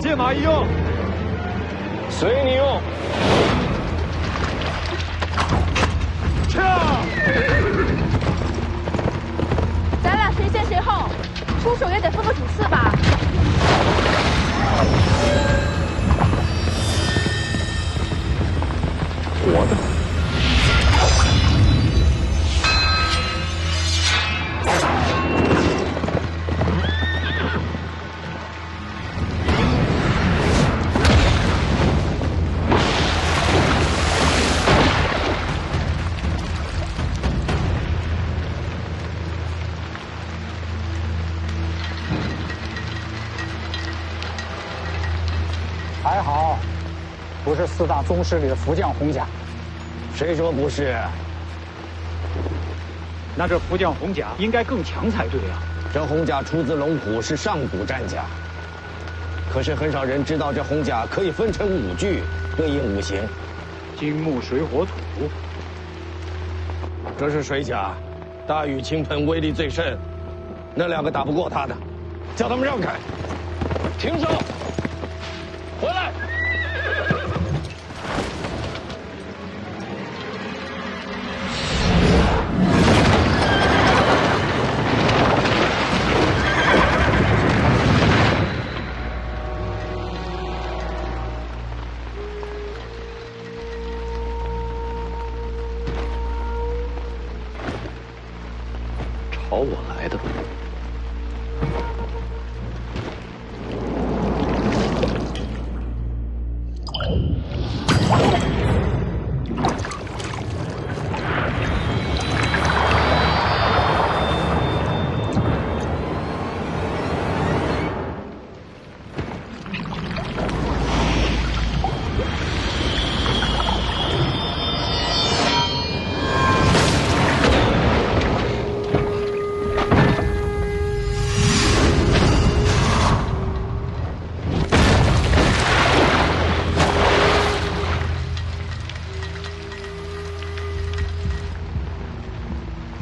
借马一用，随你用。撤！咱俩谁先谁后，出手也得分个主次吧。我的。 还好，不是四大宗师里的福将红甲。谁说不是？那这福将红甲应该更强才对啊！这红甲出自龙虎，是上古战甲。可是很少人知道，这红甲可以分成5具，对应5行：金木水火土。这是水甲，大雨倾盆，威力最甚。那2个打不过他的，叫他们让开，停手，回来。 朝我来的。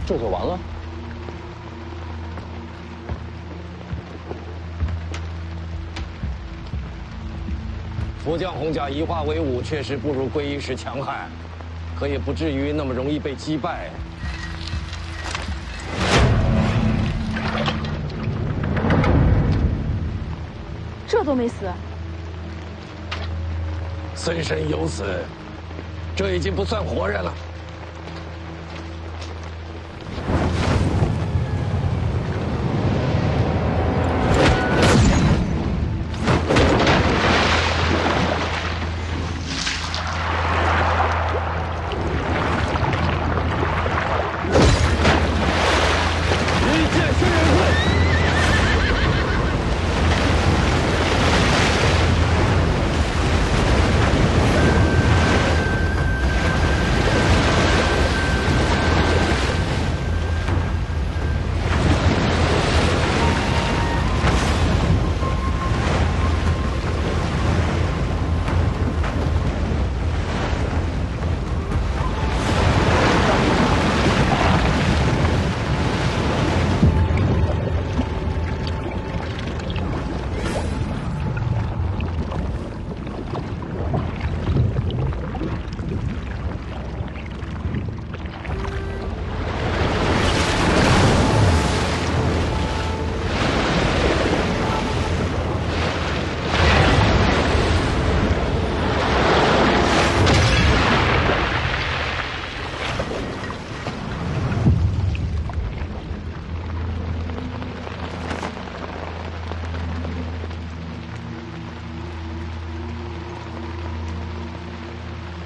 这就完了？福将红甲一化为5，确实不如归一时强悍，可也不至于那么容易被击败。这都没死，虽身有死，这已经不算活人了。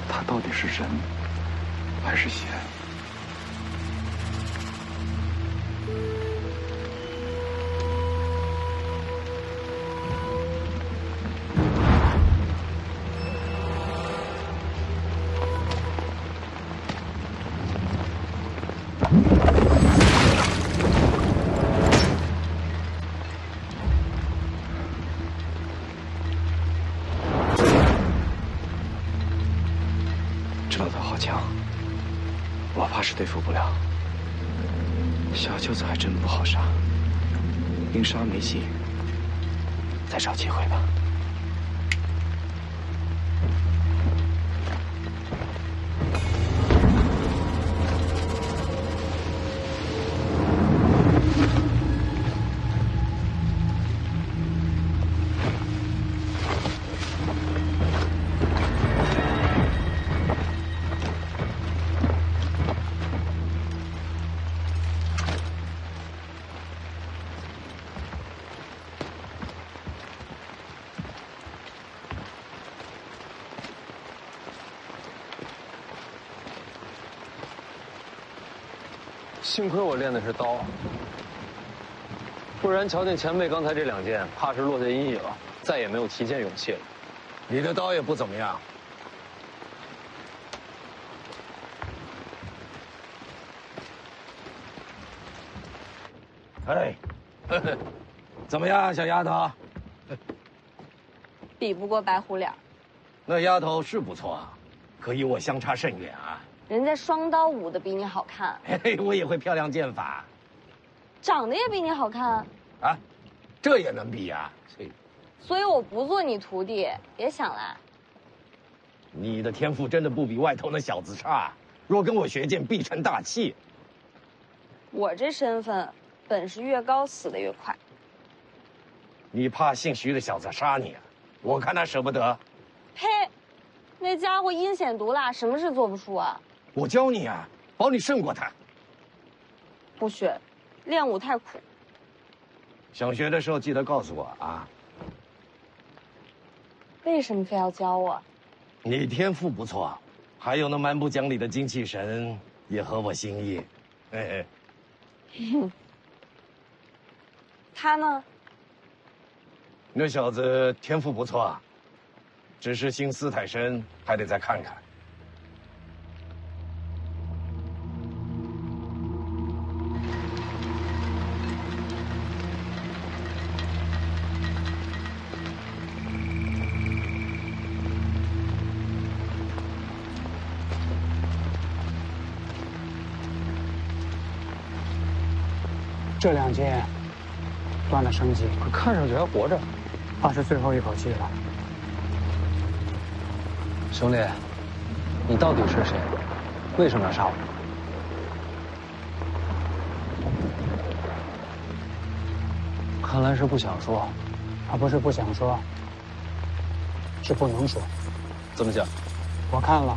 他到底是人还是仙？这老头好强，我怕是对付不了。小舅子还真不好杀，宁杀没戏，再找机会吧。幸亏我练的是刀，不然瞧见前辈刚才这2剑，怕是落下阴影，再也没有提剑勇气了。你的刀也不怎么样。哎，呵呵，怎么样，小丫头？比不过白虎脸。那丫头是不错，可与我相差甚远啊。人家双刀舞的比你好看，嘿嘿，我也会漂亮剑法。长得也比你好看，啊，这也能比呀？所以我不做你徒弟，别想来。你的天赋真的不比外头那小子差，若跟我学剑，必成大器。我这身份，本事越高，死得越快。你怕姓徐的小子杀你啊？我看他舍不得。呸！那家伙阴险毒辣，什么事做不出啊？我教你啊，保你胜过他。不学，练武太苦。想学的时候记得告诉我啊。为什么非要教我？你天赋不错，还有那蛮不讲理的精气神也合我心意。嘿嘿。他呢？那小子天赋不错，只是心思太深，还得再看看。这2剑断了生机，可看上去还活着。怕是最后一口气了。兄弟，你到底是谁？为什么要杀我？看来是不想说。他不是不想说，是不能说。怎么讲？我看了，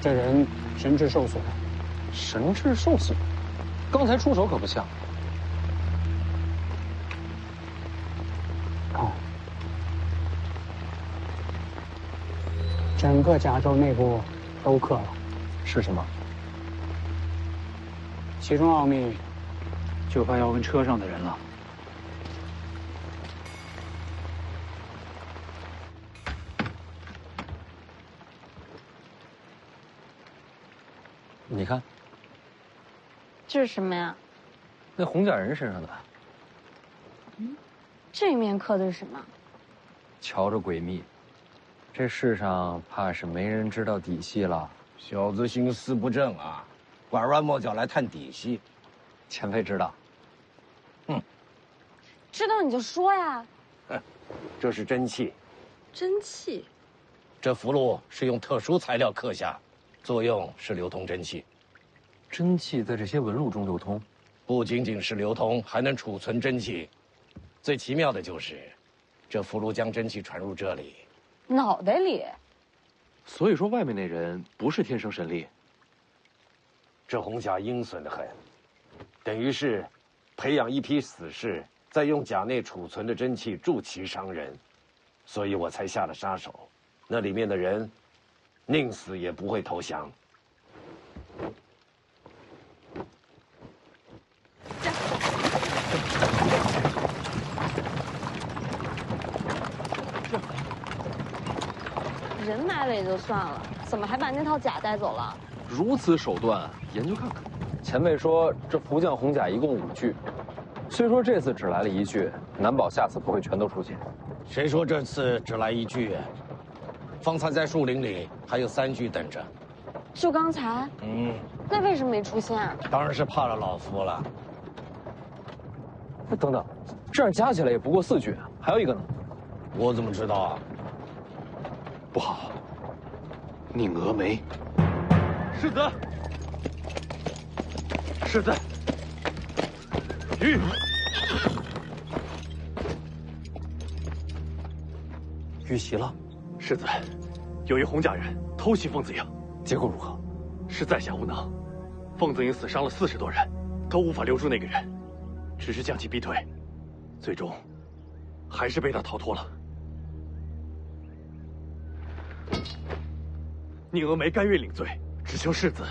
这人神智受损。神智受损？刚才出手可不像。看，整个甲胄内部都刻了。是什么？其中奥秘，就怕要问车上的人了。你看，这是什么呀？那红甲人身上的。这面刻的是什么？瞧着诡秘，这世上怕是没人知道底细了。小子心思不正啊，拐弯抹角来探底细。前辈知道。知道你就说呀。这是真气，真气。这符箓是用特殊材料刻下，作用是流通真气。真气在这些纹路中流通，不仅仅是流通，还能储存真气。最奇妙的就是，这符箓将真气传入这里，脑袋里。所以说，外面那人不是天生神力。这红甲阴损得很，等于是培养一批死士，再用甲内储存的真气助其伤人，所以我才下了杀手。那里面的人，宁死也不会投降。人埋了也就算了，怎么还把那套甲带走了？如此手段，研究看看。前辈说这福将红甲一共5具，虽说这次只来了1具，难保下次不会全都出现。谁说这次只来1具？方才在树林里还有3具等着。就刚才？那为什么没出现啊？当然是怕了老夫了。等等，这样加起来也不过4具，还有一个呢？我怎么知道啊？不好，宁峨眉。世子，世子，遇袭了。世子，有一红甲人偷袭凤子营，结果如何？是在下无能，凤子营死伤了40多人，都无法留住那个人，只是将其逼退，最终还是被他逃脱了。宁峨眉甘愿领罪，只求世子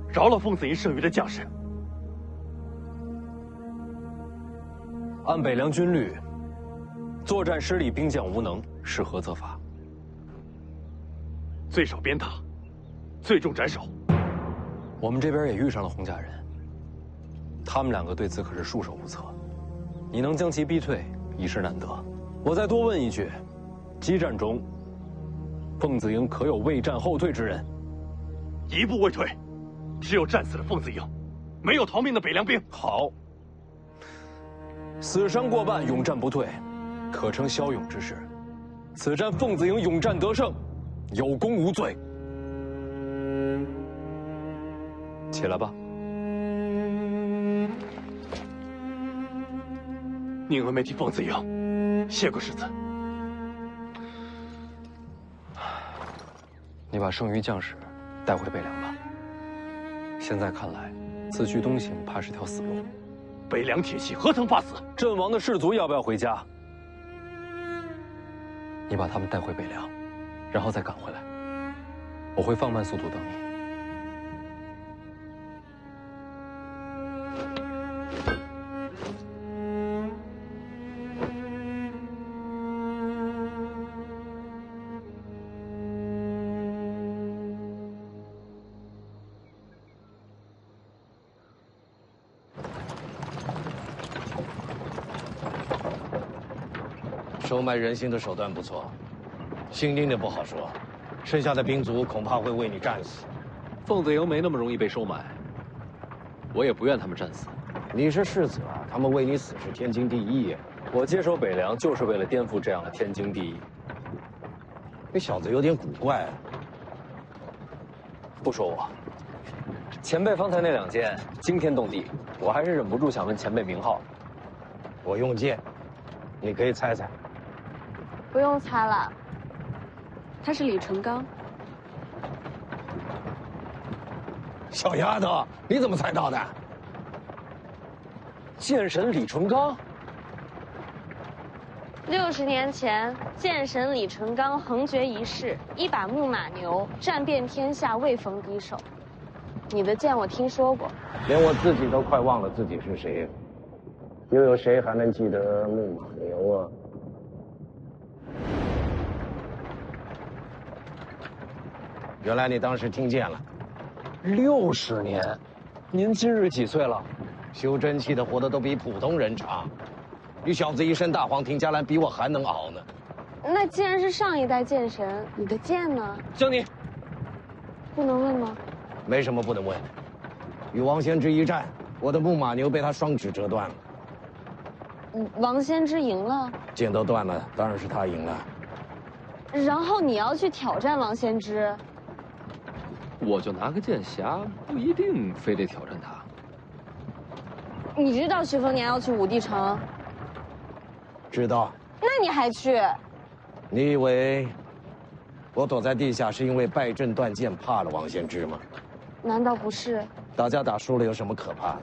饶了凤子营剩余的将士。按北凉军律，作战失利，兵将无能，适合责罚。最少鞭打，最重斩首。我们这边也遇上了洪家人，他们两个对此可是束手无策。你能将其逼退，已是难得。我再多问一句，激战中，凤子营可有未战后退之人？一步未退，只有战死的凤子营，没有逃命的北凉兵。好，死伤过半，勇战不退，可称骁勇之士。此战凤子营勇战得胜，有功无罪。起来吧。宁儿没替凤子营谢过世子。你把剩余将士带回北凉吧。现在看来，此去东行怕是条死路。北凉铁骑何曾怕死？阵亡的士卒要不要回家？你把他们带回北凉，然后再赶回来。我会放慢速度等你。收买人心的手段不错，新丁的不好说，剩下的兵卒恐怕会为你战死。凤子营没那么容易被收买，我也不愿他们战死。你是世子啊，他们为你死是天经地义呀。我接手北凉就是为了颠覆这样的天经地义。这小子有点古怪啊。不说我，前辈方才那两剑惊天动地，我还是忍不住想问前辈名号。我用剑，你可以猜猜。不用猜了，他是李淳罡。小丫头，你怎么猜到的？剑神李淳罡。60年前，剑神李淳罡横绝一世，一把木马牛，战遍天下，未逢敌手。你的剑我听说过，连我自己都快忘了自己是谁，又有谁还能记得木马牛啊？原来你当时听见了。60年，您今日几岁了？修真气的活得都比普通人长，你小子一身大黄庭加蓝，比我还能熬呢。那既然是上一代剑神，你的剑呢？江宁，不能问吗？没什么不能问的。与王仙芝一战，我的木马牛被他双指折断了。王仙芝赢了，剑都断了，当然是他赢了。然后你要去挑战王仙芝。我就拿个剑匣，不一定非得挑战他。你知道徐丰年要去武帝城？知道。那你还去？你以为我躲在地下是因为败阵断剑怕了王仙芝吗？难道不是？大家打输了有什么可怕的？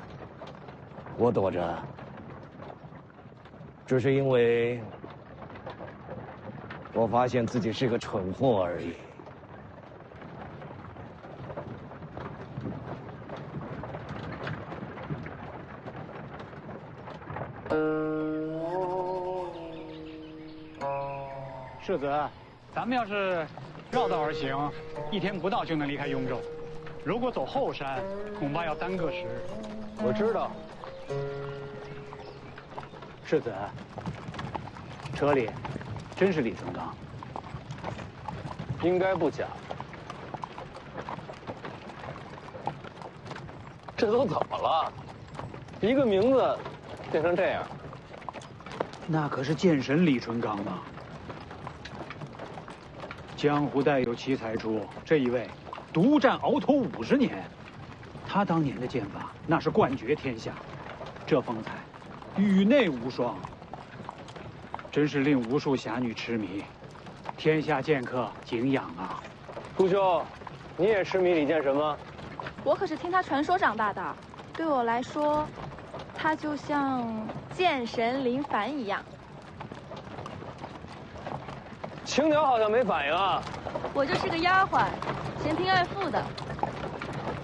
我躲着，只是因为我发现自己是个蠢货而已。世子，咱们要是绕道而行，1天不到就能离开雍州。如果走后山，恐怕要耽搁时日。我知道。世子，车里真是李淳罡？应该不假。这都怎么了？一个名字变成这样。那可是剑神李淳罡啊！江湖代有奇才出，这一位独占鳌头50年，他当年的剑法那是冠绝天下，这风采宇内无双，真是令无数侠女痴迷，天下剑客敬仰啊！顾兄，你也痴迷李剑神吗？我可是听他传说长大的，对我来说，他就像剑神林凡一样。青鸟好像没反应啊。我就是个丫鬟，嫌贫爱富的，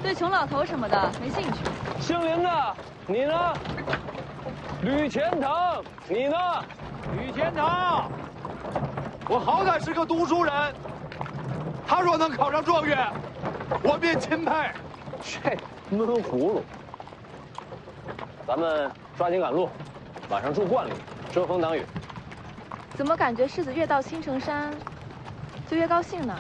对穷老头什么的没兴趣。姓林的，你呢？吕钱塘，你呢？吕钱塘，我好歹是个读书人，他若能考上状元，我便钦佩。这闷葫芦。咱们抓紧赶路，晚上住观里，遮风挡雨。怎么感觉世子越到青城山，就越高兴呢？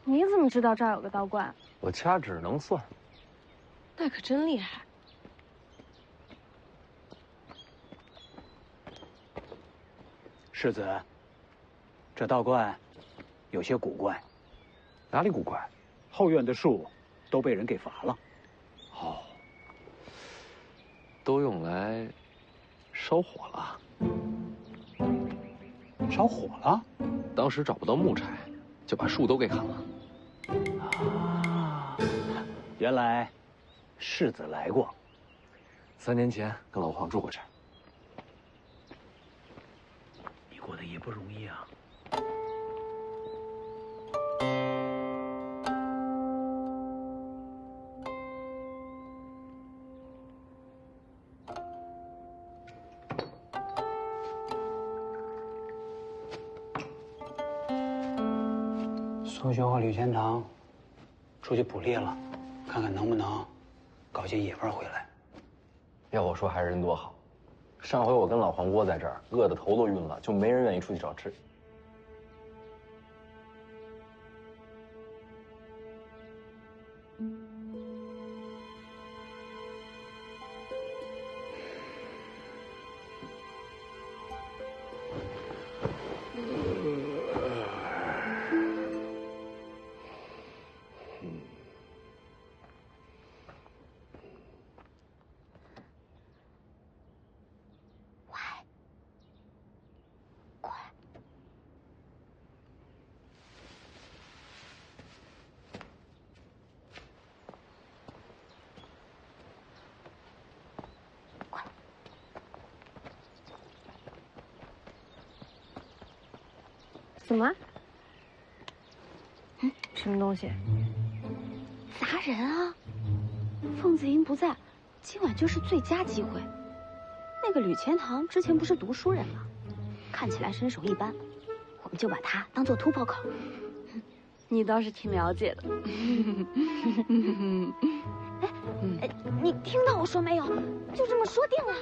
你怎么知道这儿有个道观？我掐指能算。那可真厉害。世子，这道观有些古怪。哪里古怪？后院的树都被人给伐了。哦，都用来烧火了。烧火了？当时找不到木柴，就把树都给砍了。啊，原来世子来过。3年前跟老黄住过这儿。你过得也不容易啊。苏兄和吕钱塘出去捕猎了，看看能不能搞些野味回来。要我说，还是人多好。上回我跟老黄窝在这儿，饿得头都晕了，就没人愿意出去找吃。怎么？什么东西？砸人啊！凤子英不在，今晚就是最佳机会。那个吕钱塘之前不是读书人吗？看起来身手一般，我们就把他当做土炮口。你倒是挺了解的。你听到我说没有？就这么说定了。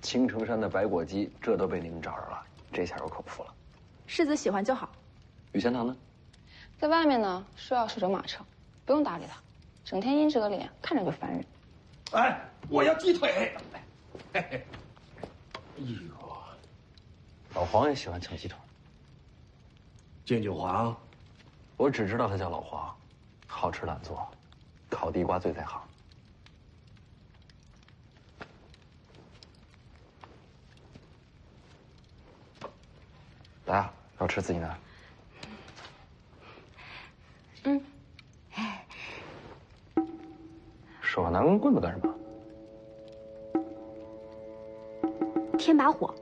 青城山的白果鸡，这都被你们找着了，这下我可不服了。世子喜欢就好。吕钱塘呢？在外面呢，说要守着马城，不用搭理他，整天阴着个脸，看着就烦人。哎，我要鸡腿。嘿嘿。哎呦，老黄也喜欢抢鸡腿。敬酒皇，我只知道他叫老黄，好吃懒做，烤地瓜最在行。来啊，要吃自己拿。手上拿根棍子干什么？添把火。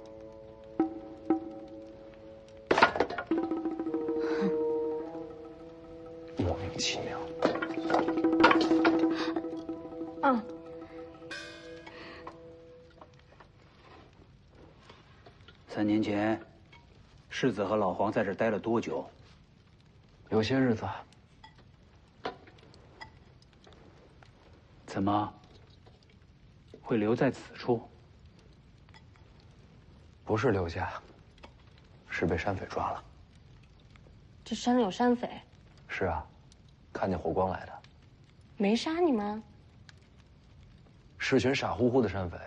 莫名其妙。3年前，世子和老黄在这儿待了多久？有些日子。怎么会留在此处？不是留下，是被山匪抓了。这山里有山匪？是啊，看见火光来的。没杀你们？是群傻乎乎的山匪，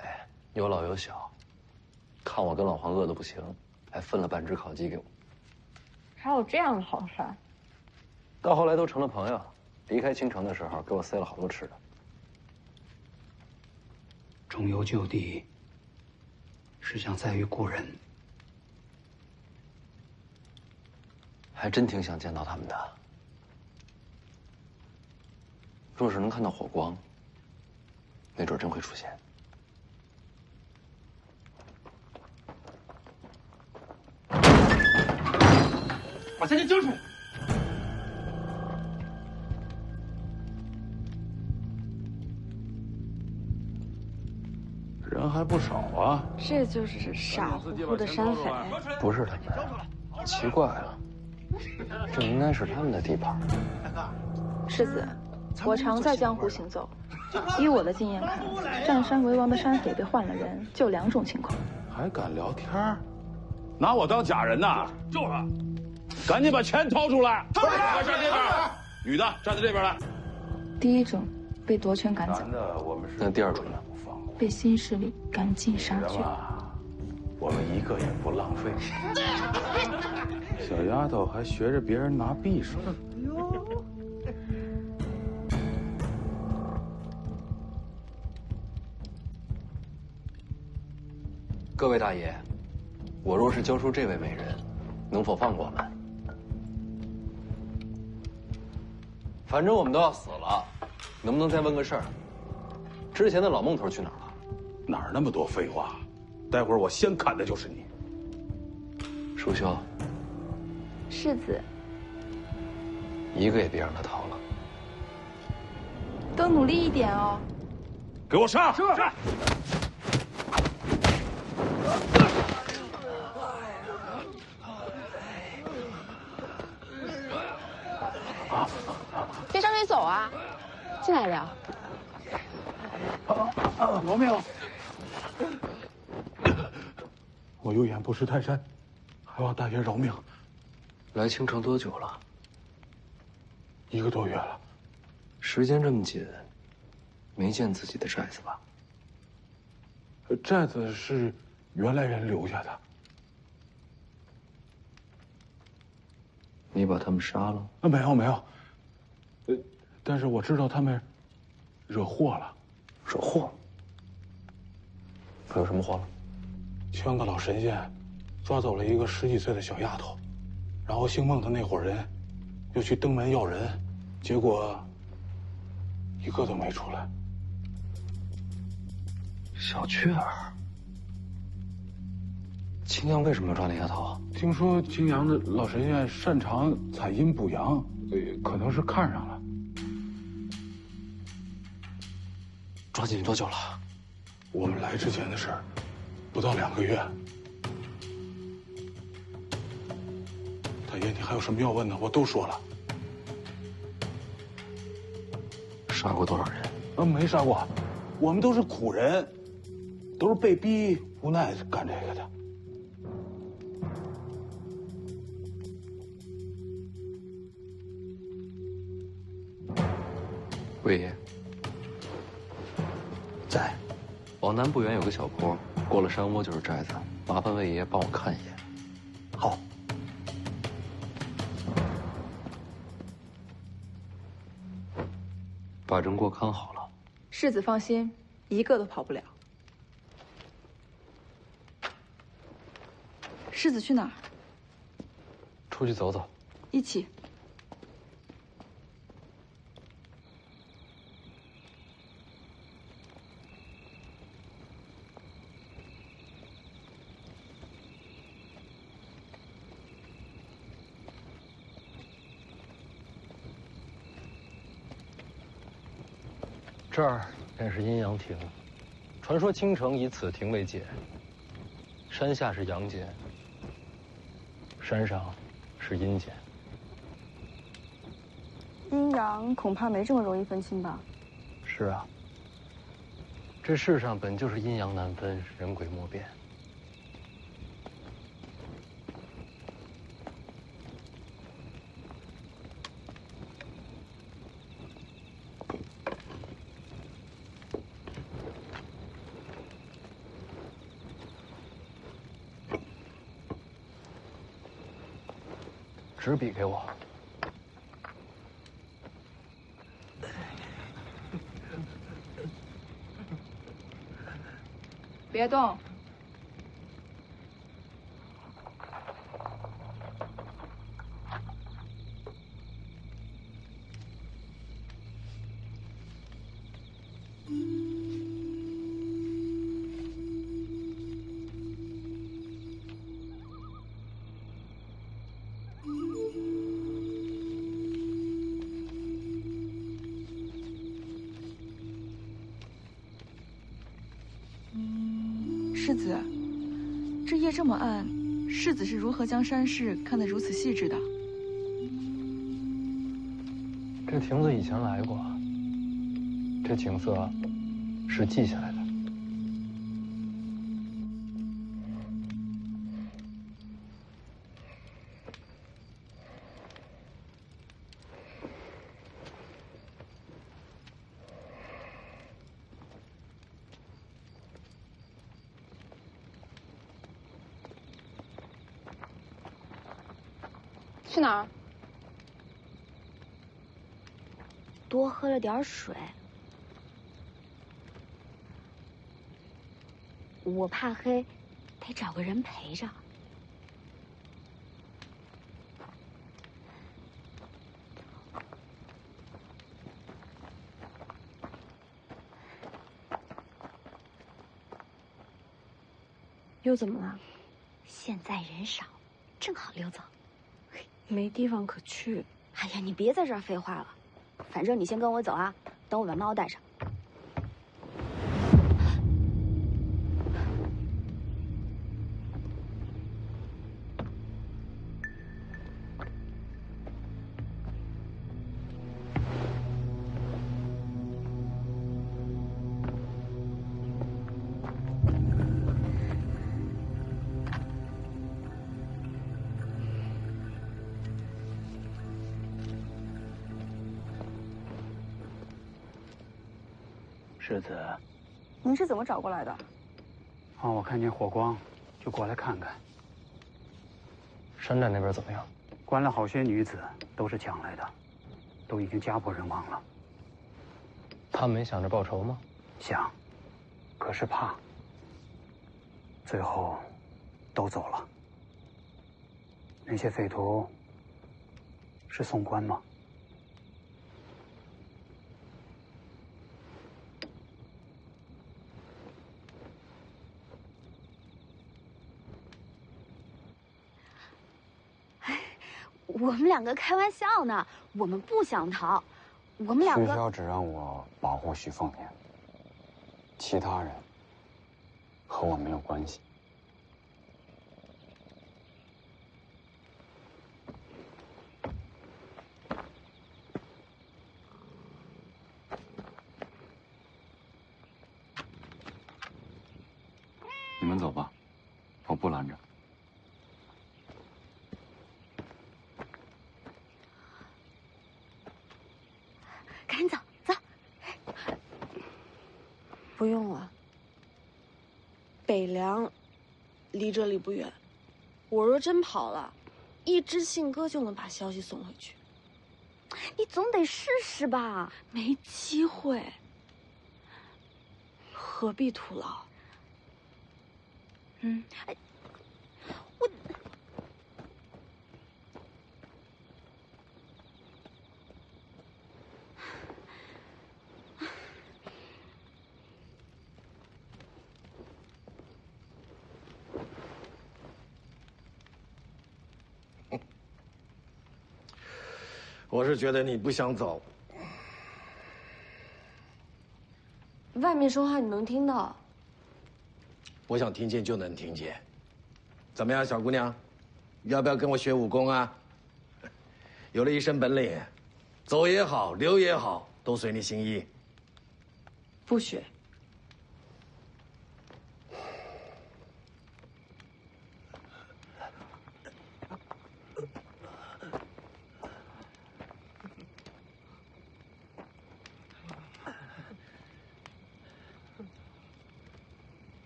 有老有小，看我跟老黄饿得不行，还分了半只烤鸡给我。还有这样的好事儿？到后来都成了朋友，离开京城的时候给我塞了好多吃的。重游旧地，是想再遇故人。还真挺想见到他们的。若是能看到火光，没准真会出现。把三姐交出来！人还不少啊。这就是傻乎乎的山匪。不是他们，奇怪了，这应该是他们的地盘。世子，我常在江湖行走，依我的经验看，占山为王的山匪被换了人，就2种情况。还敢聊天？拿我当假人呐？就是。赶紧把钱掏出来！掏出来！快站这边，女的站在这边来。第一种被夺权赶走，那第二种呢？被新势力赶尽杀绝。我们一个也不浪费。小丫头还学着别人拿匕首。各位大爷，我若是交出这位美人，能否放过我们？反正我们都要死了，能不能再问个事儿？之前的老孟头去哪儿了？哪儿那么多废话？待会儿我先砍的就是你。淑修，世子，一个也别让他逃了。都努力一点哦。给我上！是。别张嘴走啊，进来聊。饶命！我有眼不识泰山，还望大爷饶命。来青城多久了1个多月了。时间这么紧，没见自己的寨子吧？寨子是原来人留下的。你把他们杀了？没有没有。但是我知道他们惹祸了。惹祸？惹什么祸了？枪个老神仙抓走了一个10几岁的小丫头，然后姓孟的那伙人又去登门要人，结果一个都没出来。小雀儿，青阳为什么要抓那丫头？听说青阳的老神仙擅长采阴补阳，可能是看上了。抓进去多久了？我们来之前的事儿，不到2个月。大爷，你还有什么要问的？我都说了。杀过多少人？没杀过，我们都是苦人，都是被逼无奈干这个的。魏爷，在。往南不远有个小坡，过了山窝就是寨子，麻烦魏爷帮我看一眼。好。把人给我看好了。世子放心，一个都跑不了。世子去哪儿？出去走走。一起。这儿便是阴阳亭，传说青城以此亭为界。山下是阳间，山上是阴间。阴阳恐怕没这么容易分清吧？是啊，这世上本就是阴阳难分，人鬼莫辨。纸笔给我。别动。世子，这夜这么暗，世子是如何将山势看得如此细致的？这亭子以前来过，这景色是记下来的。去哪儿？多喝了点水。我怕黑，得找个人陪着。又怎么了？现在人少，正好溜走。没地方可去。哎呀，你别在这儿废话了，反正你先跟我走啊，等我把猫带上。世子，您是怎么找过来的？我看见火光，就过来看看。山寨那边怎么样？关了好些女子，都是抢来的，都已经家破人亡了。他们没想着报仇吗？想，可是怕。最后，都走了。那些匪徒是宋官吗？我们两个开玩笑呢，我们不想逃，我们两个。徐骁只让我保护徐凤年，其他人和我没有关系。你们走吧，我不拦着。赶紧走走。不用了。北凉离这里不远，我若真跑了，一只信鸽就能把消息送回去。你总得试试吧。没机会，何必徒劳？哎，我。我是觉得你不想走。外面说话你能听到？我想听见就能听见。怎么样，小姑娘，要不要跟我学武功啊？有了一身本领，走也好，留也好，都随你心意。不学。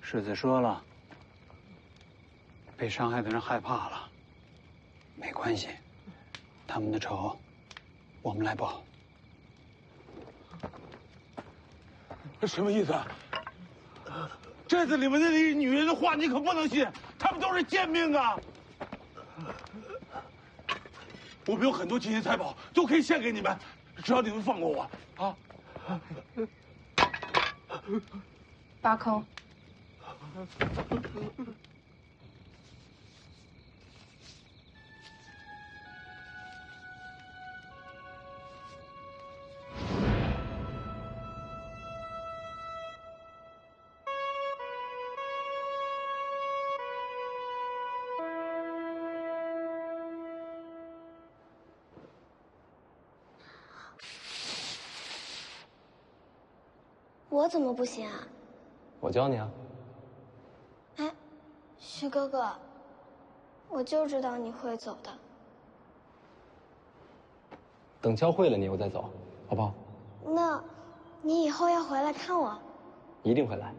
世子说了，被伤害的人害怕了，没关系，他们的仇，我们来报。什么意思啊？寨子里面的那些女人的话你可不能信，她们都是贱命啊！我们有很多金银财宝，都可以献给你们，只要你们放过我啊！挖坑。我怎么不行啊？我教你啊。哎，徐哥哥，我就知道你会走的。等教会了你，我再走，好不好？那，你以后要回来看我？一定会来。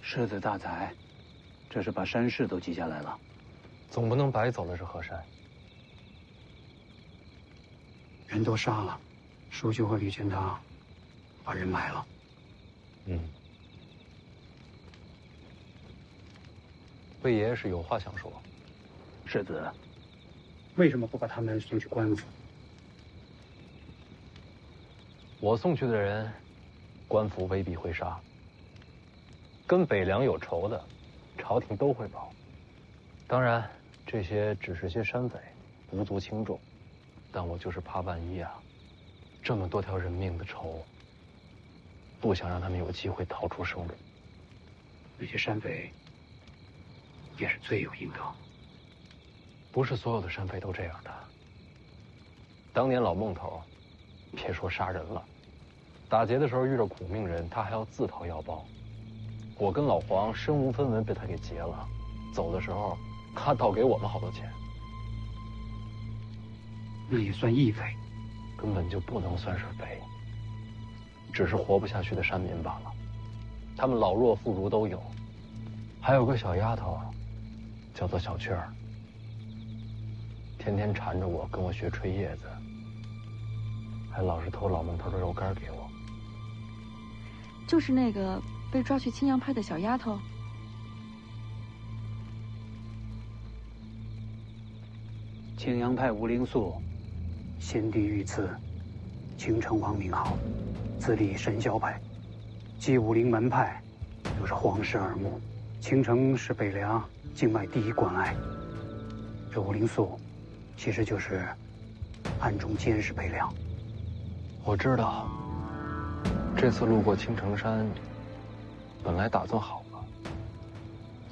狮子大才，这是把山势都记下来了。总不能白走了这河山。人都杀了，舒秋和吕全堂把人埋了。魏爷爷是有话想说。世子，为什么不把他们送去官府？我送去的人，官府未必会杀。跟北凉有仇的，朝廷都会保。当然，这些只是些山匪，无足轻重。但我就是怕万一啊，这么多条人命的仇，不想让他们有机会逃出生路。那些山匪也是罪有应得。不是所有的山匪都这样的。当年老孟头，别说杀人了，打劫的时候遇到苦命人，他还要自掏腰包。我跟老黄身无分文被他给劫了，走的时候他倒给我们好多钱。那也算义匪，根本就不能算是匪，只是活不下去的山民罢了。他们老弱妇孺都有，还有个小丫头，叫做小雀儿，天天缠着我，跟我学吹叶子，还老是偷老孟头的肉干给我。就是那个被抓去青阳派的小丫头。青阳派吴灵素，先帝御赐，青城王名号，自立神霄派，继武陵门派，又是皇室耳目。青城是北凉境外第一关隘，这吴灵素，其实就是暗中监视北凉。我知道，这次路过青城山，本来打算好了，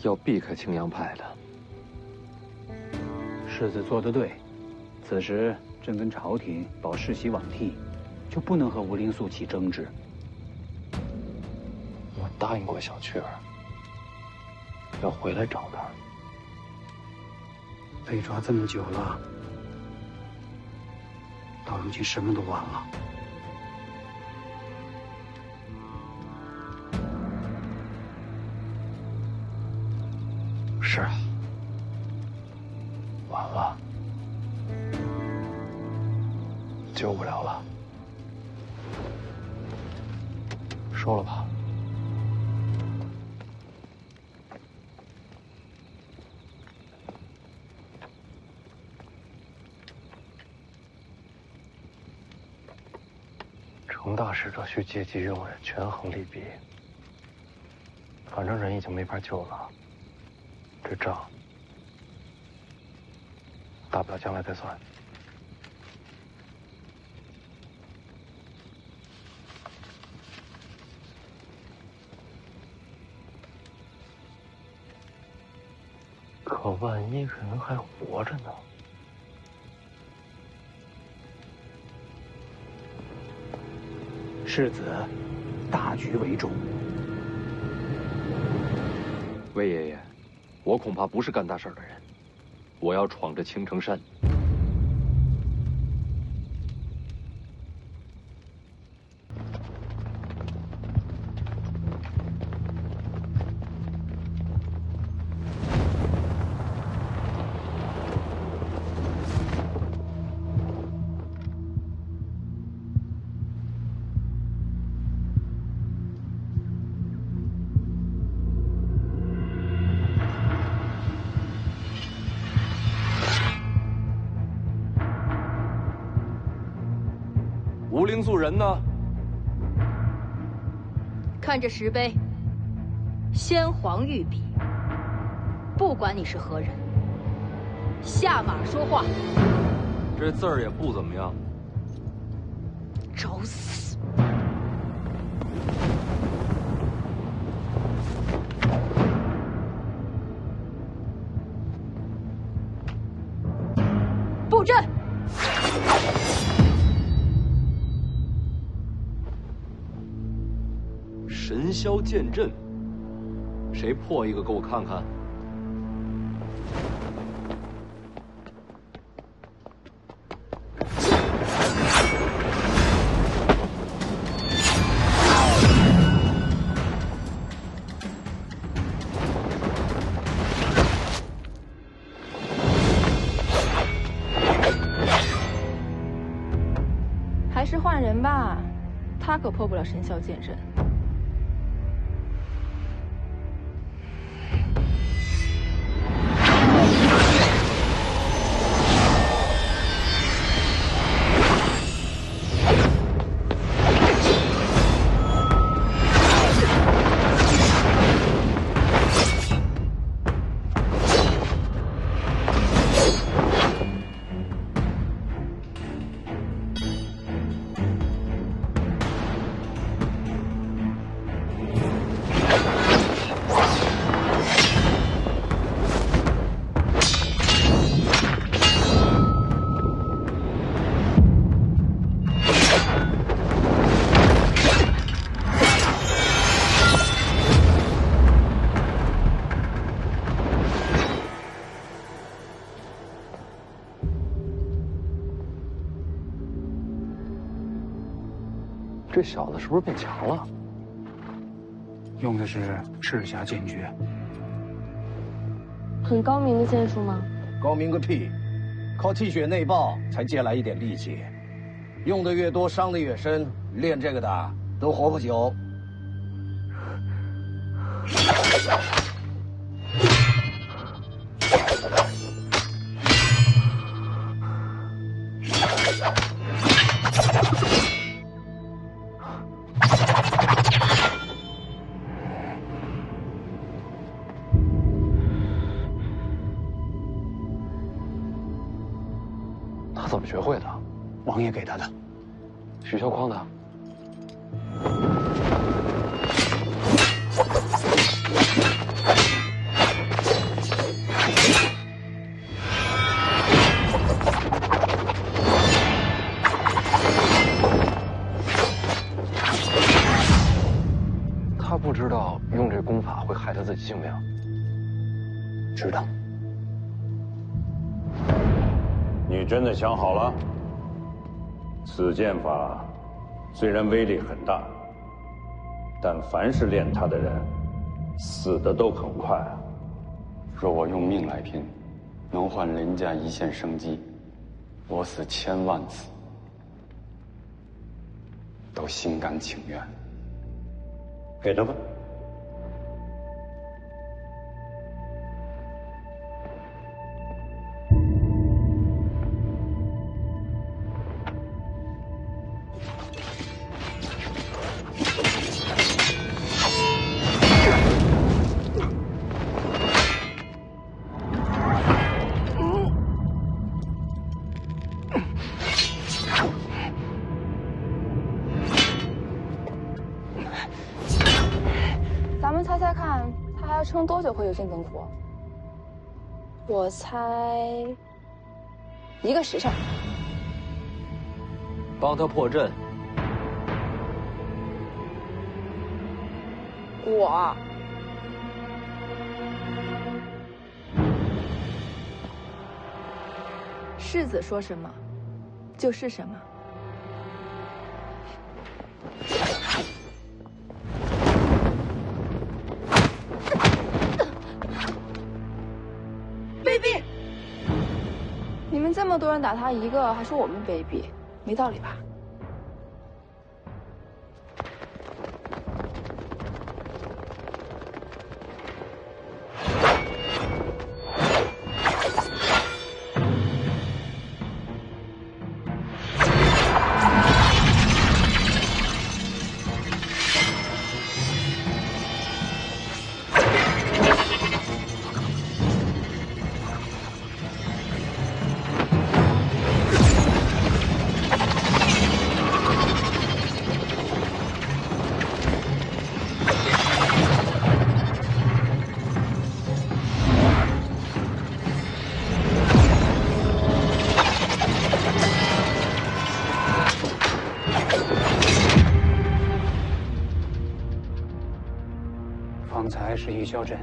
要避开青阳派的。世子做得对，此时正跟朝廷保世袭罔替，就不能和吴灵素起争执。我答应过小雀儿，要回来找她。被抓这么久了，到如今什么都晚了。是啊，晚了，救不了了。收了吧。成大使者需借机用人，权衡利弊。反正人已经没法救了。这账，大不了将来再算。可万一人还活着呢？世子，大局为重。魏爷爷，我恐怕不是干大事的人，我要闯着青城山。无灵素人呢？看这石碑，先皇御笔。不管你是何人，下马说话。这字儿也不怎么样。找死！布阵！神霄剑阵，谁破一个给我看看？还是换人吧，他可破不了神霄剑阵。这小子是不是变强了？用的是赤霞剑诀，很高明的剑术吗？高明个屁！靠气血内爆才借来一点力气，用的越多，伤的越深。练这个的都活不久。他怎么学会的？王爷给他的。许孝匡的。他不知道用这功法会害他自己性命。知道。你真的想好了？此剑法虽然威力很大，但凡是练它的人，死的都很快。若我用命来拼，能换人家一线生机，我死1000万次，都心甘情愿。给他吧。咱们猜猜看，他还要撑多久会有劲灯火？我猜1个时辰。帮他破阵。世子说什么，就是什么。卑鄙！你们这么多人打他一个，还说我们卑鄙，没道理吧？方才是玉箫阵，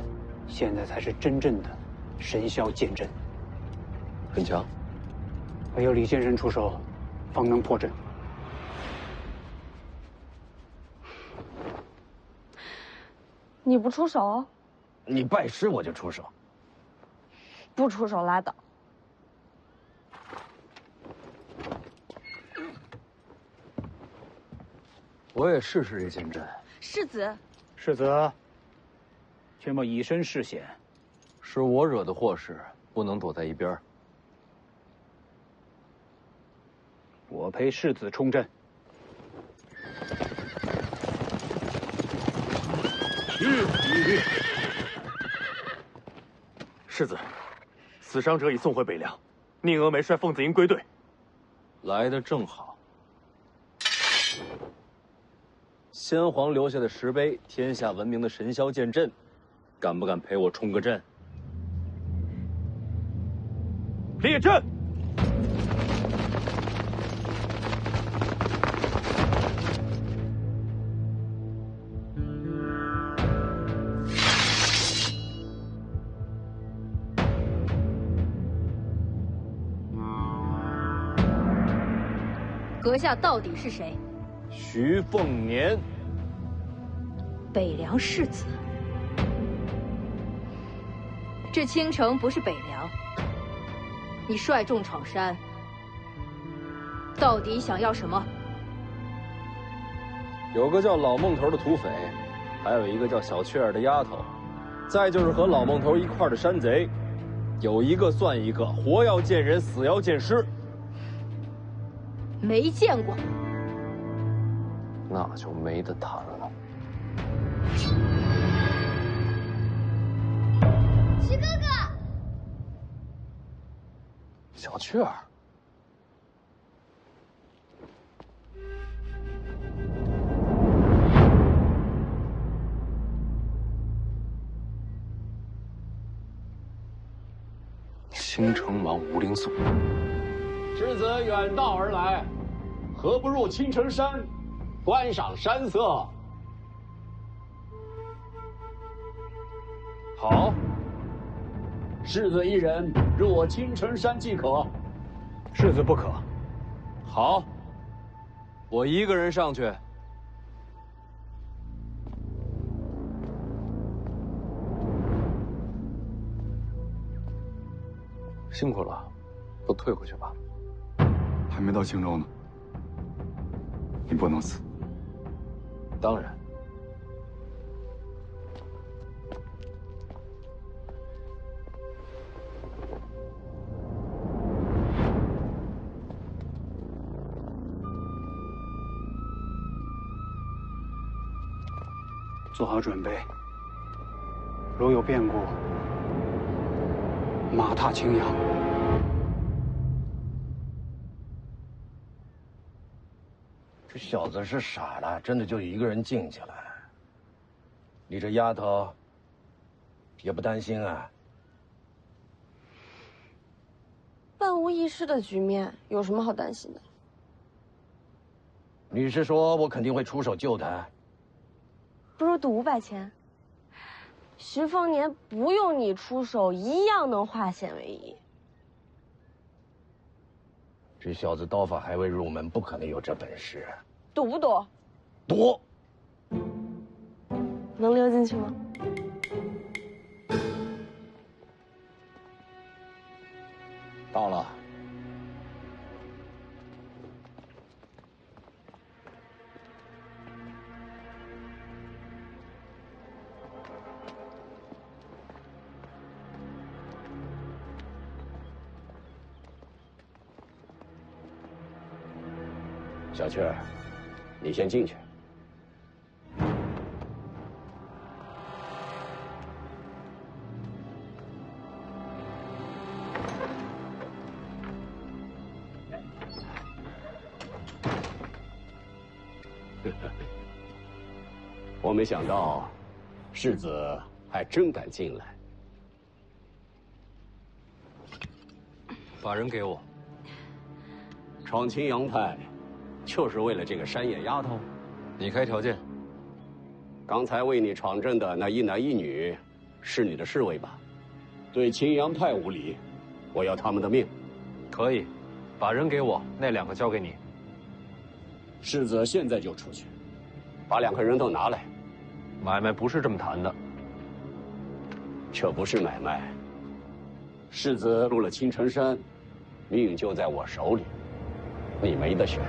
现在才是真正的神霄剑阵。很强。唯有李先生出手，方能破阵。你不出手？你拜师我就出手。不出手拉倒。我也试试这剑阵。世子，世子，却莫以身试险。是我惹的祸事，不能躲在一边。我陪世子冲阵。世子，死伤者已送回北凉，宁峨眉率凤子营归队。来得正好。先皇留下的石碑，天下闻名的神霄剑阵，敢不敢陪我冲个阵？列阵！阁下到底是谁？徐凤年，北凉世子。这青城不是北凉，你率众闯山，到底想要什么？有个叫老孟头的土匪，还有一个叫小雀儿的丫头，再就是和老孟头一块的山贼，有一个算一个，活要见人，死要见尸。没见过，那就没得谈了。徐哥哥，小雀儿，青城王吴灵素。世子远道而来，何不入青城山，观赏山色？好，世子一人入我青城山即可。世子不可。好，我一个人上去。辛苦了，都退回去吧。还没到青州呢，你不能死。当然。做好准备，如有变故，马踏青阳。这小子是傻了，真的就一个人静下来。你这丫头也不担心啊？万无一失的局面，有什么好担心的？你是说我肯定会出手救他？不如赌500钱。徐凤年不用你出手，一样能化险为夷。这小子刀法还未入门，不可能有这本事。赌不赌？赌。能溜进去吗？到了。小雀儿，你先进去。我没想到，世子还真敢进来。把人给我。闯青阳派，就是为了这个山野丫头？你开条件。刚才为你闯阵的那一男一女，是你的侍卫吧？对青阳派无礼，我要他们的命。可以，把人给我，那2个交给你。世子现在就出去，把2个人都拿来。买卖不是这么谈的。这不是买卖。世子入了青城山，命就在我手里，你没得选。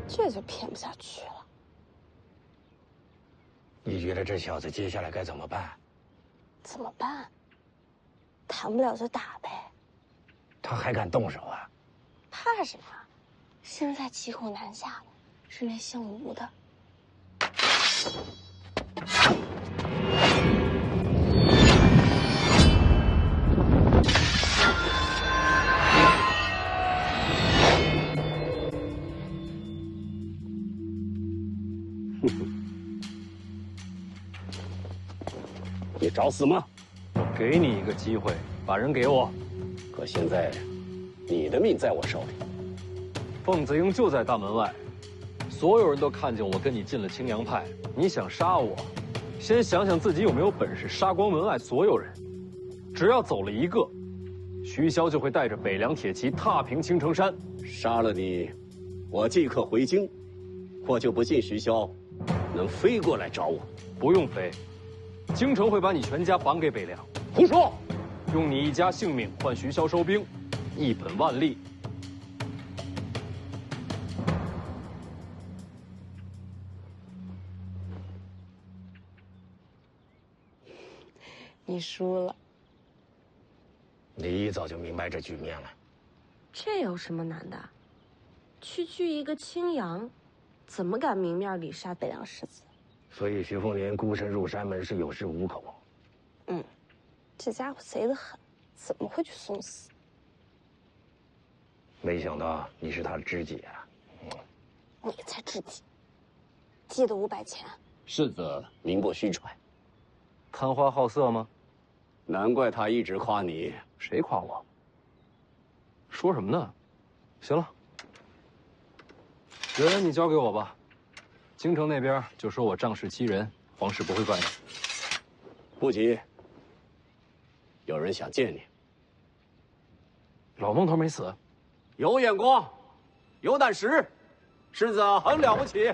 这就骗不下去了。你觉得这小子接下来该怎么办？怎么办？谈不了就打呗。他还敢动手啊？怕什么？现在骑虎难下了，是那姓吴的。你找死吗？我给你一个机会，把人给我。可现在，你的命在我手里。凤子英就在大门外，所有人都看见我跟你进了青阳派。你想杀我，先想想自己有没有本事杀光门外所有人。只要走了一个，徐骁就会带着北凉铁骑踏平青城山。杀了你，我即刻回京。我就不信徐骁能飞过来找我。不用飞，京城会把你全家绑给北凉。胡说！用你一家性命换徐骁收兵，一本万利。你输了。你一早就明白这局面了。这有什么难的？区区一个青阳，怎么敢明面里杀北凉世子？所以徐凤年孤身入山门是有恃无恐。这家伙贼得很，怎么会去送死？没想到你是他的知己啊！你才知己。记得500钱。世子名不虚传。贪花好色吗？难怪他一直夸你。谁夸我？说什么呢？行了，人你交给我吧。京城那边就说我仗势欺人，皇室不会怪你。不急。有人想见你。老孟头没死，有眼光，有胆识，世子很了不起。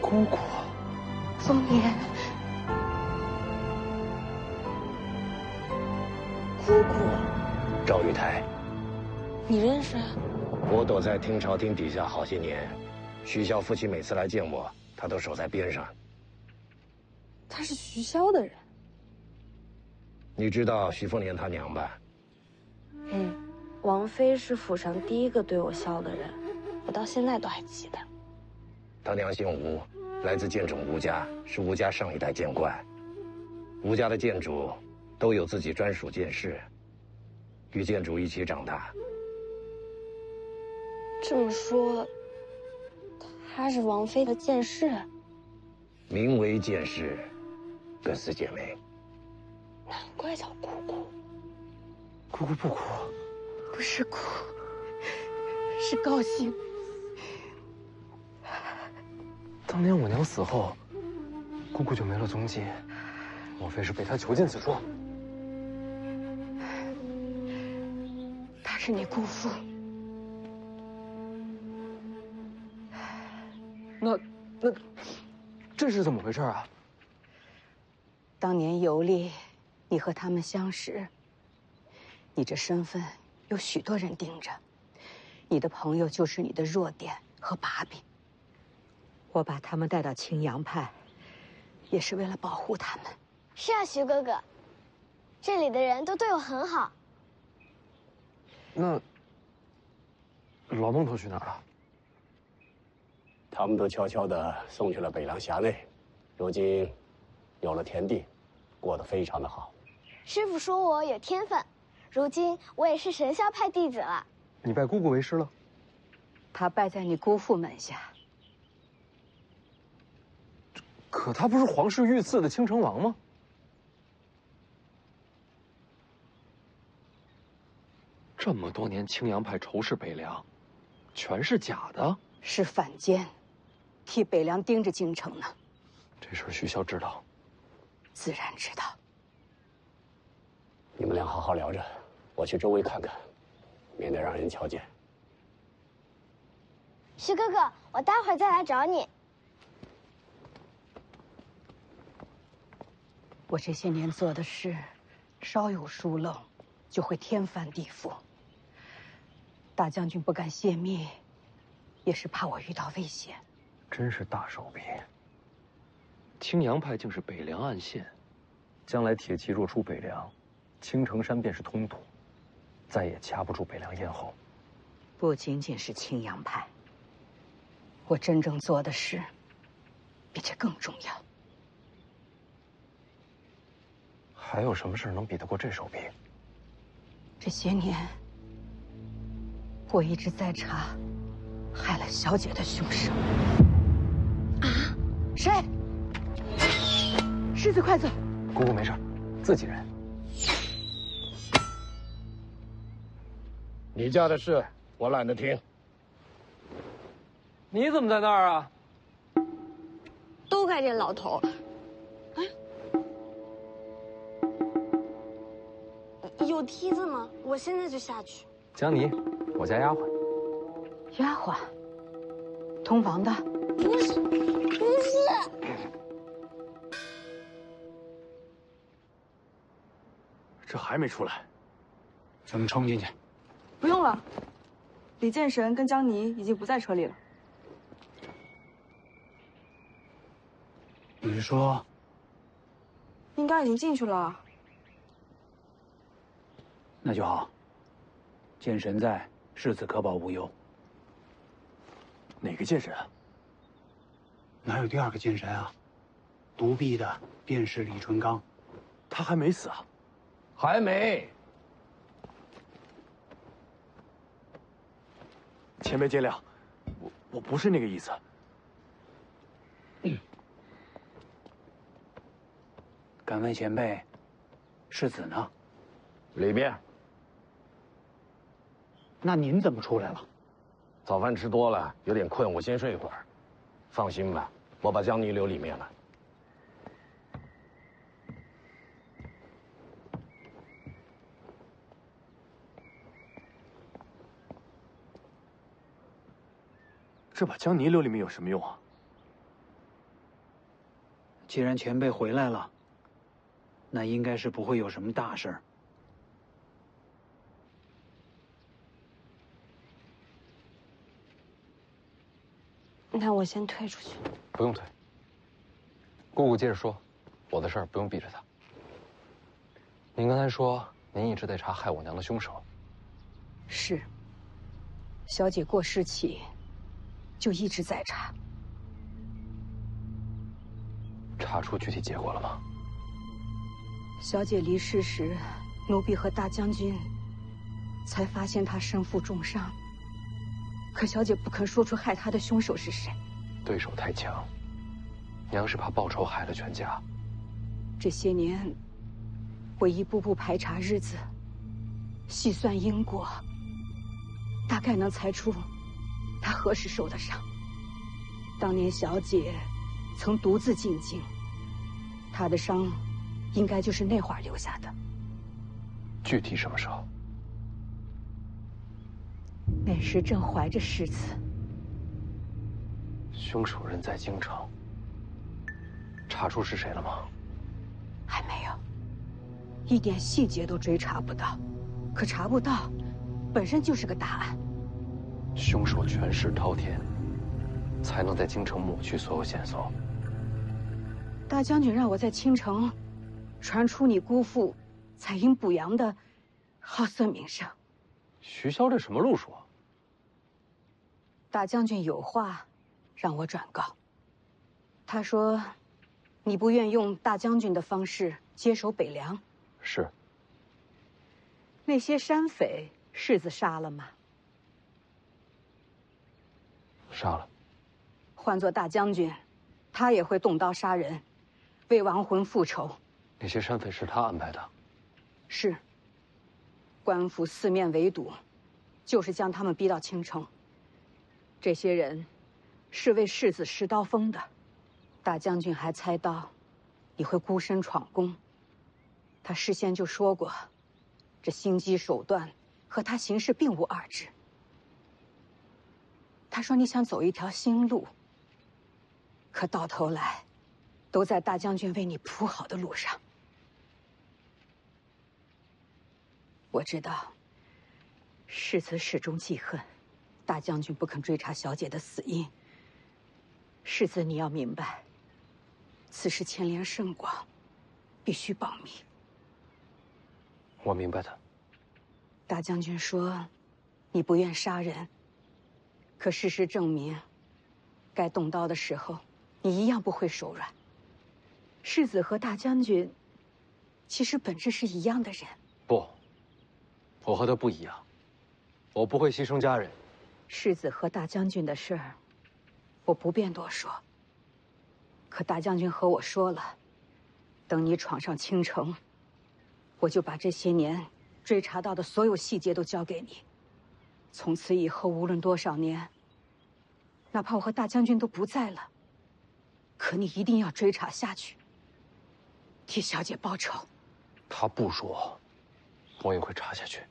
姑姑，凤年，姑姑，赵玉台，你认识？我躲在听朝廷底下好些年，徐骁夫妻每次来见我，他都守在边上。他是徐骁的人。你知道徐凤年他娘吧？王妃是府上第一个对我笑的人，我到现在都还记得。他娘姓吴，来自剑冢吴家，是吴家上一代剑冠。吴家的剑主都有自己专属剑士，与剑主一起长大。这么说，她是王妃的剑士？名为剑士，跟似姐妹。难怪叫姑姑。姑姑不哭。不是哭，是高兴。当年我娘死后，姑姑就没了踪迹，莫非是被他囚禁此处？他是你姑父。那这是怎么回事啊？当年游历，你和他们相识，你这身份有许多人盯着，你的朋友就是你的弱点和把柄。我把他们带到青阳派，也是为了保护他们。是啊，徐哥哥，这里的人都对我很好。那老孟头去哪儿了？他们都悄悄地送去了北凉辖内，如今有了田地，过得非常的好。师傅说我有天分，如今我也是神霄派弟子了。你拜姑姑为师了？他拜在你姑父门下。可他不是皇室御赐的青城王吗？这么多年青阳派仇视北凉，全是假的？是反间，替北凉盯着京城呢。这事徐骁知道？自然知道。你们俩好好聊着，我去周围看看，免得让人瞧见。徐哥哥，我待会儿再来找你。我这些年做的事，稍有疏漏，就会天翻地覆。大将军不敢泄密，也是怕我遇到危险。真是大手笔。青阳派竟是北凉暗线，将来铁骑若出北凉，青城山便是通途，再也掐不住北凉咽喉。不仅仅是青阳派，我真正做的事，比这更重要。还有什么事能比得过这手笔？这些年，我一直在查害了小姐的凶手。啊？谁？世子，快走！姑姑没事，自己人。你家的事我懒得听。你怎么在那儿啊？都怪这老头。有梯子吗？我现在就下去。江妮，我家丫鬟。丫鬟，通房的？不是。这还没出来，咱们冲进去。不用了，李剑神跟江妮已经不在车里了。你是说？应该已经进去了。那就好。剑神在，世子可保无忧。哪个剑神啊？哪有第二个剑神啊？独臂的便是李淳罡。他还没死啊？还没。前辈见谅，我不是那个意思。敢问前辈，世子呢？里面。那您怎么出来了？早饭吃多了，有点困，我先睡一会儿。放心吧，我把江妮留里面了。这把江泥留里面有什么用啊？既然前辈回来了，那应该是不会有什么大事儿。那我先退出去。不用退。姑姑接着说，我的事儿不用逼着她。您刚才说您一直在查害我娘的凶手。是。小姐过世起，就一直在查。查出具体结果了吗？小姐离世时，奴婢和大将军才发现她身负重伤。可小姐不肯说出害她的凶手是谁。对手太强，娘是怕报仇害了全家。这些年，我一步步排查日子，细算因果，大概能猜出她何时受的伤。当年小姐曾独自进京，他的伤，应该就是那会儿留下的。具体什么时候？那时正怀着世子。凶手人在京城，查出是谁了吗？还没有，一点细节都追查不到。可查不到，本身就是个大案。凶手权势滔天，才能在京城抹去所有线索。大将军让我在青城传出你姑父采阴补阳的好色名声。徐骁这什么路数啊？大将军有话让我转告。他说，你不愿用大将军的方式接手北凉。是。那些山匪，世子杀了吗？杀了。换做大将军，他也会动刀杀人，为亡魂复仇。那些山匪是他安排的。是。官府四面围堵，就是将他们逼到青城。这些人是为世子施刀锋的。大将军还猜到你会孤身闯宫，他事先就说过，这心机手段和他行事并无二致。他说你想走一条新路，可到头来都在大将军为你铺好的路上。我知道世子始终记恨大将军不肯追查小姐的死因。世子，你要明白，此事牵连甚广，必须保密。我明白的。大将军说，你不愿杀人，可事实证明，该动刀的时候，你一样不会手软。世子和大将军，其实本质是一样的人。不，我和他不一样，我不会牺牲家人。世子和大将军的事儿，我不便多说。可大将军和我说了，等你闯上青城，我就把这些年追查到的所有细节都交给你。从此以后，无论多少年，哪怕我和大将军都不在了，可你一定要追查下去，替小姐报仇。他不说，我也会查下去。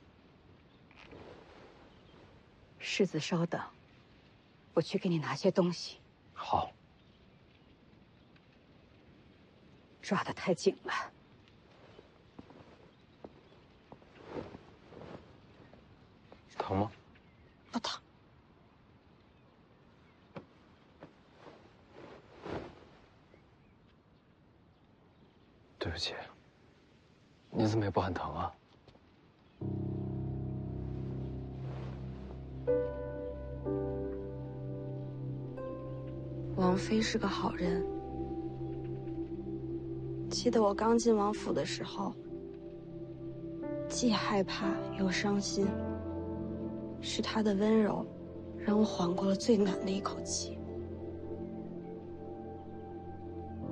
世子，稍等，我去给你拿些东西。好。抓得太紧了。疼吗？不疼。对不起，你怎么也不喊疼啊？王妃是个好人。记得我刚进王府的时候，既害怕又伤心。是她的温柔，让我缓过了最难的一口气。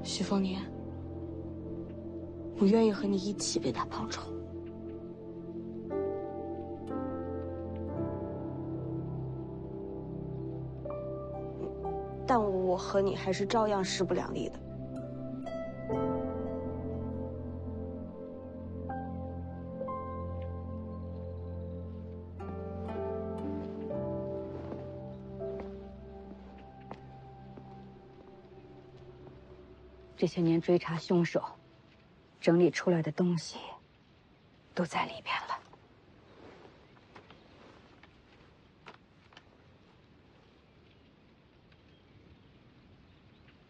徐凤年，我愿意和你一起为她报仇。但我和你还是照样势不两立的。这些年追查凶手，整理出来的东西，都在里边了。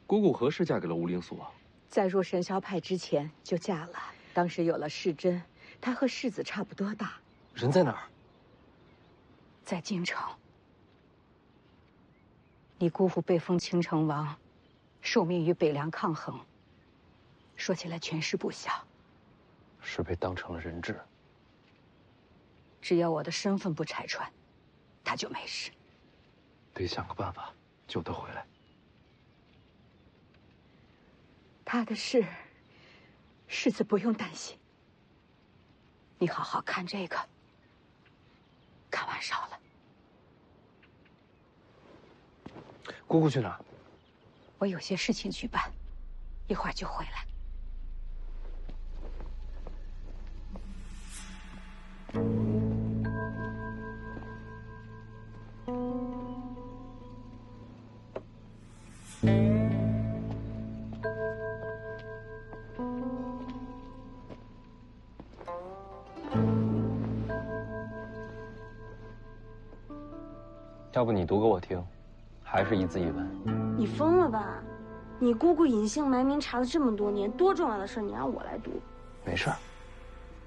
姑姑何时嫁给了吴灵素啊？在入神霄派之前就嫁了，当时有了世珍，她和世子差不多大。人在哪儿？在京城。你姑父被封青城王，受命与北凉抗衡。说起来权势不小。是被当成了人质。只要我的身份不拆穿，他就没事。得想个办法救他回来。他的事，世子不用担心。你好好看这个，看完烧了。姑姑去哪儿？我有些事情去办，一会儿就回来。要不你读给我听，还是一字一文？你疯了吧？你姑姑隐姓埋名查了这么多年，多重要的事你让我来读？没事儿。